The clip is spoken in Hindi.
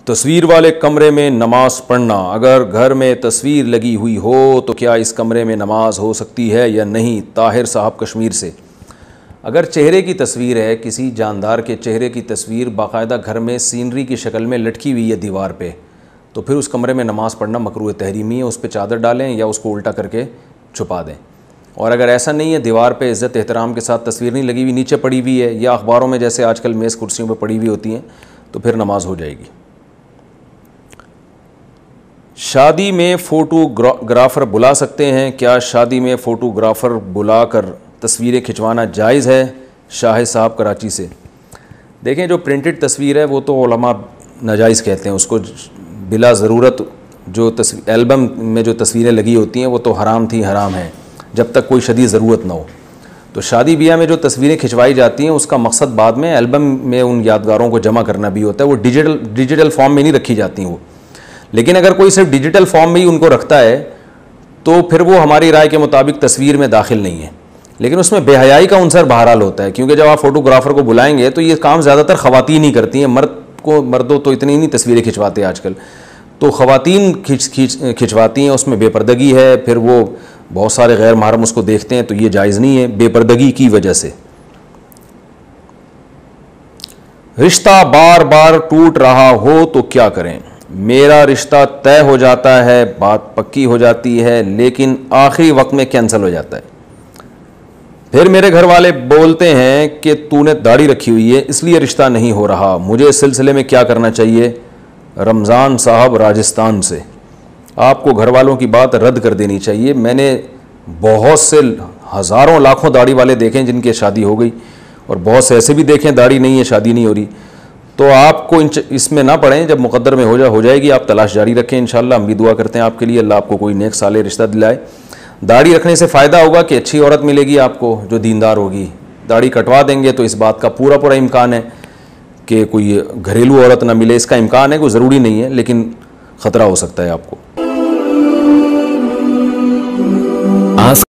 तस्वीर वाले कमरे में नमाज पढ़ना। अगर घर में तस्वीर लगी हुई हो तो क्या इस कमरे में नमाज हो सकती है या नहीं? ताहिर साहब कश्मीर से। अगर चेहरे की तस्वीर है, किसी जानदार के चेहरे की तस्वीर बाकायदा घर में सीनरी की शक्ल में लटकी हुई है दीवार पे, तो फिर उस कमरे में नमाज़ पढ़ना मकरूह तहरीमी है। उस पर चादर डालें या उसको उल्टा करके छुपा दें। और अगर ऐसा नहीं है, दीवार पे इज़्ज़त एहतराम के साथ तस्वीर नहीं लगी हुई, नीचे पड़ी हुई है या अखबारों में जैसे आजकल मेज़ कुर्सियों पर पड़ी हुई होती हैं, तो फिर नमाज हो जाएगी। शादी में फ़ोटोग्राफ़र बुला सकते हैं? क्या शादी में फ़ोटोग्राफ़र बुलाकर तस्वीरें खिंचवाना जायज़ है? शाहिद साहब कराची से। देखें, जो प्रिंटेड तस्वीर है वो तो उलमा नाजायज़ कहते हैं उसको। बिला ज़रूरत जो एल्बम में जो तस्वीरें लगी होती हैं वो तो हराम थी, हराम है, जब तक कोई शदीद ज़रूरत ना हो। तो शादी ब्याह में जो तस्वीरें खिंचवाई जाती हैं उसका मकसद बाद में एल्बम में उन यादगारों को जमा करना भी होता है। वो डिजिटल फॉर्म में नहीं रखी जाती वो। लेकिन अगर कोई सिर्फ डिजिटल फॉर्म में ही उनको रखता है तो फिर वो हमारी राय के मुताबिक तस्वीर में दाखिल नहीं है। लेकिन उसमें बेहयाई का उनसर बहरहाल होता है, क्योंकि जब आप फ़ोटोग्राफ़र को बुलाएंगे तो ये काम ज़्यादातर ख़वातीन ही करती हैं। मर्दों तो इतनी नहीं तस्वीरें खिंचवाते आजकल, तो ख़वातीन खिंचवाती हैं। उसमें बेपर्दगी है, फिर वो बहुत सारे गैर महरम उसको देखते हैं, तो ये जायज़ नहीं है बेपर्दगी की वजह से। रिश्ता बार बार टूट रहा हो तो क्या करें? मेरा रिश्ता तय हो जाता है, बात पक्की हो जाती है, लेकिन आखिरी वक्त में कैंसिल हो जाता है। फिर मेरे घर वाले बोलते हैं कि तूने दाढ़ी रखी हुई है इसलिए रिश्ता नहीं हो रहा। मुझे इस सिलसिले में क्या करना चाहिए? रमज़ान साहब राजस्थान से। आपको घर वालों की बात रद्द कर देनी चाहिए। मैंने बहुत से हज़ारों लाखों दाढ़ी वाले देखें जिनकी शादी हो गई, और बहुत से ऐसे भी देखें दाढ़ी नहीं है, शादी नहीं हो रही। तो आपको इसमें ना पड़ें, जब मुकद्दर में हो जाएगी आप तलाश जारी रखें। इंशाअल्लाह हम भी दुआ करते हैं आपके लिए, अल्लाह आपको कोई नेक साले रिश्ता दिलाए। दाढ़ी रखने से फ़ायदा होगा कि अच्छी औरत मिलेगी आपको जो दीनदार होगी। दाढ़ी कटवा देंगे तो इस बात का पूरा इम्कान है कि कोई घरेलू औरत ना मिले। इसका इम्कान है, कोई ज़रूरी नहीं है, लेकिन ख़तरा हो सकता है आपको।